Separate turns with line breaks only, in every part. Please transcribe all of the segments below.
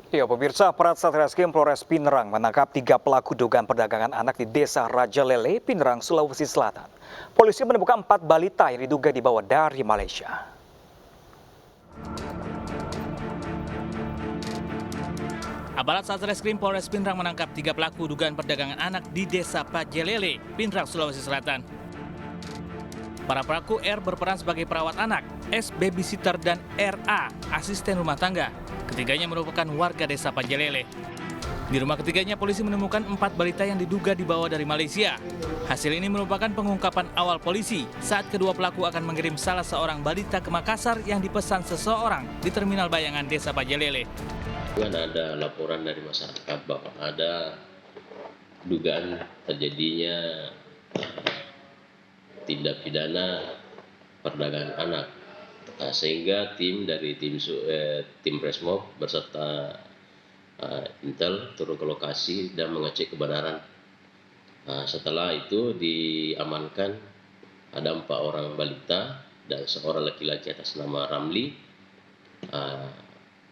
Ya, pemirsa, aparat Satreskrim Polres Pinrang menangkap 3 pelaku dugaan perdagangan anak di Desa Raja Lele, Pinrang, Sulawesi Selatan. Polisi menemukan 4 balita yang diduga dibawa dari Malaysia.
Aparat Satreskrim Polres Pinrang menangkap 3 pelaku dugaan perdagangan anak di Desa Pajelele, Pinrang, Sulawesi Selatan. Para pelaku R berperan sebagai perawat anak, S babysitter, dan RA asisten rumah tangga. Ketiganya merupakan warga Desa Pajelele. Di rumah ketiganya polisi menemukan 4 balita yang diduga dibawa dari Malaysia. Hasil ini merupakan pengungkapan awal polisi saat kedua pelaku akan mengirim salah seorang balita ke Makassar yang dipesan seseorang di Terminal Bayangan Desa Pajelele.
Ada laporan dari masyarakat bahwa ada dugaan terjadinya tindak pidana perdagangan anak, sehingga tim Presmob beserta Intel turun ke lokasi dan mengecek kebenaran. Setelah itu diamankan ada 4 orang balita dan seorang laki-laki atas nama Ramli.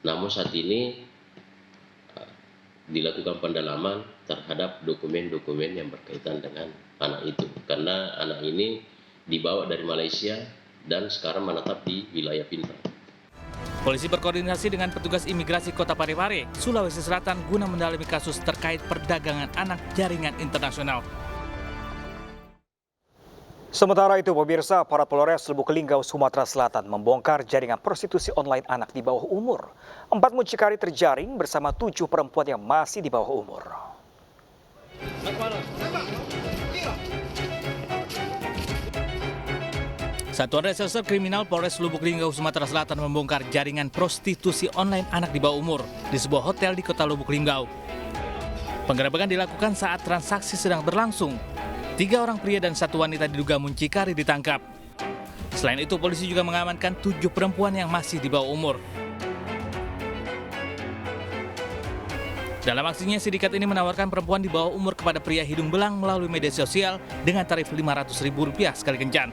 Namun saat ini dilakukan pendalaman terhadap dokumen-dokumen yang berkaitan dengan anak itu, karena anak ini dibawa dari Malaysia dan sekarang menetap di wilayah Pinrang.
Polisi berkoordinasi dengan petugas imigrasi Kota Parepare, Sulawesi Selatan guna mendalami kasus terkait perdagangan anak jaringan internasional.
Sementara itu, pemirsa, aparat Polres Lubuk Linggau, Sumatera Selatan membongkar jaringan prostitusi online anak di bawah umur. 4 mucikari terjaring bersama 7 perempuan yang masih di bawah umur.
Satuan Reserse Kriminal Polres Lubuk Linggau, Sumatera Selatan membongkar jaringan prostitusi online anak di bawah umur di sebuah hotel di Kota Lubuk Linggau. Penggerebekan dilakukan saat transaksi sedang berlangsung. 3 orang pria dan 1 wanita diduga muncikari ditangkap. Selain itu, polisi juga mengamankan 7 perempuan yang masih di bawah umur. Dalam aksinya, sindikat ini menawarkan perempuan di bawah umur kepada pria hidung belang melalui media sosial dengan tarif Rp500.000 sekali kencan.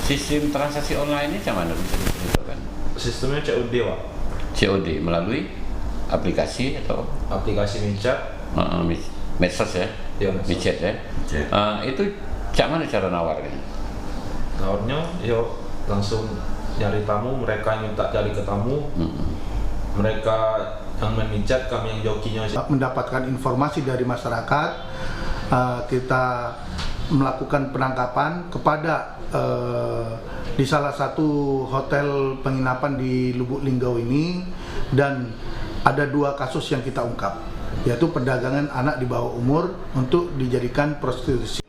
Sistem transaksi online ini mana bisa diceritakan?
Sistemnya COD, Pak.
COD melalui aplikasi atau?
Aplikasi Micat.
Medsos ya?
Ya,
Micet ya? Itu cak mana cara nawarnya?
Nawarnya, yuk langsung nyari tamu, mereka yang minta cari ke tamu. Mereka yang memicat, kami yang jokinya.
Mendapatkan informasi dari masyarakat, kita melakukan penangkapan kepada di salah satu hotel penginapan di Lubuk Linggau ini, dan ada 2 kasus yang kita ungkap, yaitu perdagangan anak di bawah umur untuk dijadikan prostitusi.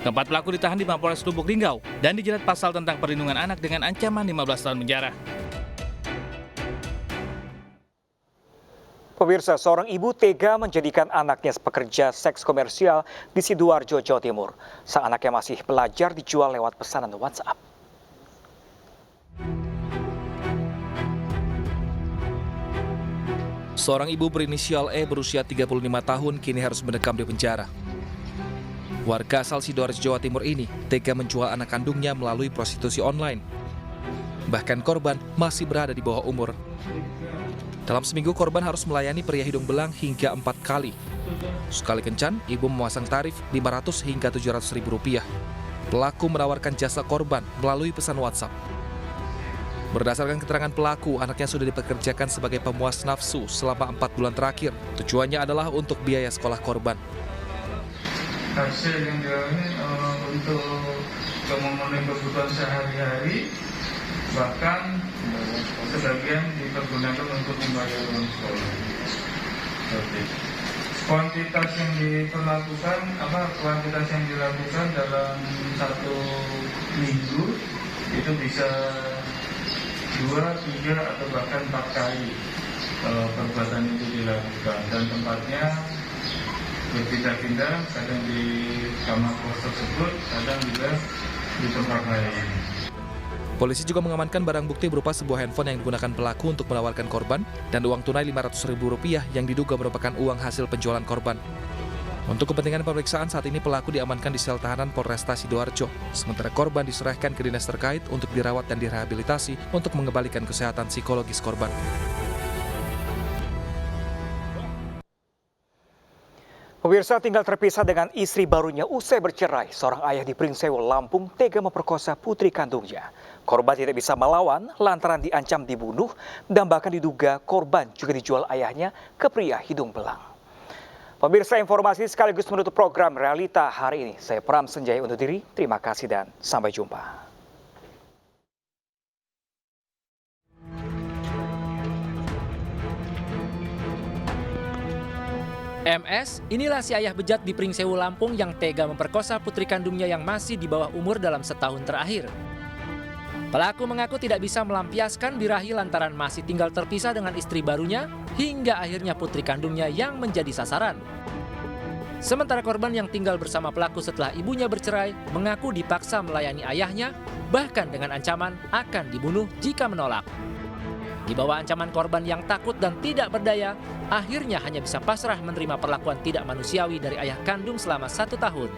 Keempat pelaku ditahan di Mapolres Lubuk Linggau dan dijerat pasal tentang perlindungan anak dengan ancaman 15 tahun penjara.
Pemirsa, seorang ibu tega menjadikan anaknya pekerja seks komersial di Sidoarjo, Jawa Timur. Sang anaknya masih belajar dijual lewat pesanan WhatsApp.
Seorang ibu berinisial E berusia 35 tahun kini harus mendekam di penjara. Warga asal Sidoarjo, Jawa Timur ini tega menjual anak kandungnya melalui prostitusi online. Bahkan korban masih berada di bawah umur. Dalam seminggu, korban harus melayani pria hidung belang hingga 4 kali. Sekali kencan, ibu memasang tarif Rp500 hingga Rp700.000. Pelaku menawarkan jasa korban melalui pesan WhatsApp. Berdasarkan keterangan pelaku, anaknya sudah dipekerjakan sebagai pemuas nafsu selama 4 bulan terakhir. Tujuannya adalah untuk biaya sekolah korban.
Hasil yang dialami untuk memenuhi kebutuhan sehari-hari, bahkan sebagian dipergunakan untuk membayar uang sekolah. Kuantitas yang dilakukan dalam 1 minggu itu bisa 2, 3, atau bahkan 4 kali perbuatan itu dilakukan, dan tempatnya berpindah-pindah, kadang di kamar kos tersebut, kadang juga di tempat lain.
Polisi juga mengamankan barang bukti berupa sebuah handphone yang digunakan pelaku untuk menawarkan korban dan uang tunai Rp500.000 yang diduga merupakan uang hasil penjualan korban. Untuk kepentingan pemeriksaan, saat ini pelaku diamankan di sel tahanan Polresta Sidoarjo. Sementara korban diserahkan ke dinas terkait untuk dirawat dan direhabilitasi untuk mengembalikan kesehatan psikologis korban.
Pemirsa, tinggal terpisah dengan istri barunya usai bercerai. Seorang ayah di Pringsewu, Lampung tega memperkosa putri kandungnya. Korban tidak bisa melawan lantaran diancam dibunuh dan bahkan diduga korban juga dijual ayahnya ke pria hidung belang. Pemirsa, informasi sekaligus menutup program Realita hari ini. Saya Pram Senjaya undur diri. Terima kasih dan sampai jumpa.
MS, inilah si ayah bejat di Pringsewu, Lampung yang tega memperkosa putri kandungnya yang masih di bawah umur dalam setahun terakhir. Pelaku mengaku tidak bisa melampiaskan birahi lantaran masih tinggal terpisah dengan istri barunya, hingga akhirnya putri kandungnya yang menjadi sasaran. Sementara korban yang tinggal bersama pelaku setelah ibunya bercerai mengaku dipaksa melayani ayahnya, bahkan dengan ancaman akan dibunuh jika menolak. Di bawah ancaman korban yang takut dan tidak berdaya, akhirnya hanya bisa pasrah menerima perlakuan tidak manusiawi dari ayah kandung selama 1 tahun.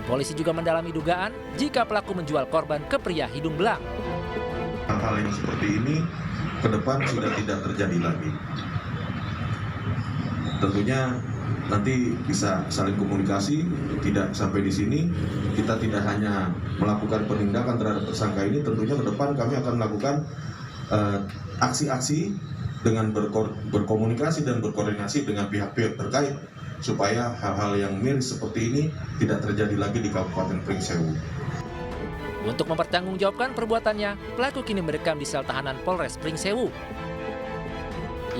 Polisi juga mendalami dugaan jika pelaku menjual korban ke pria hidung belang.
Hal-hal yang seperti ini ke depan sudah tidak terjadi lagi. Tentunya nanti bisa saling komunikasi, tidak sampai di sini. Kita tidak hanya melakukan penindakan terhadap tersangka ini, tentunya ke depan kami akan melakukan aksi-aksi dengan berkomunikasi dan berkoordinasi dengan pihak-pihak terkait supaya hal-hal yang miris seperti ini tidak terjadi lagi di Kabupaten Pringsewu.
Untuk mempertanggungjawabkan perbuatannya, pelaku kini mendekam di sel tahanan Polres Pringsewu.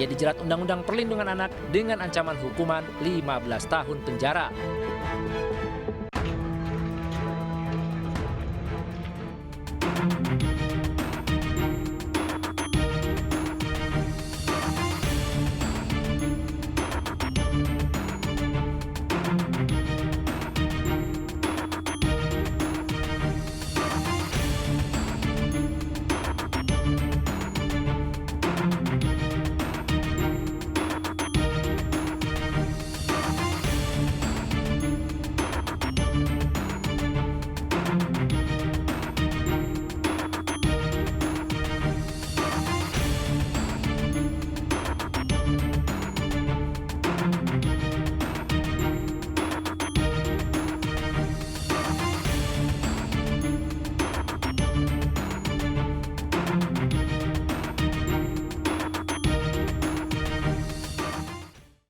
Ia dijerat Undang-Undang Perlindungan Anak dengan ancaman hukuman 15 tahun penjara.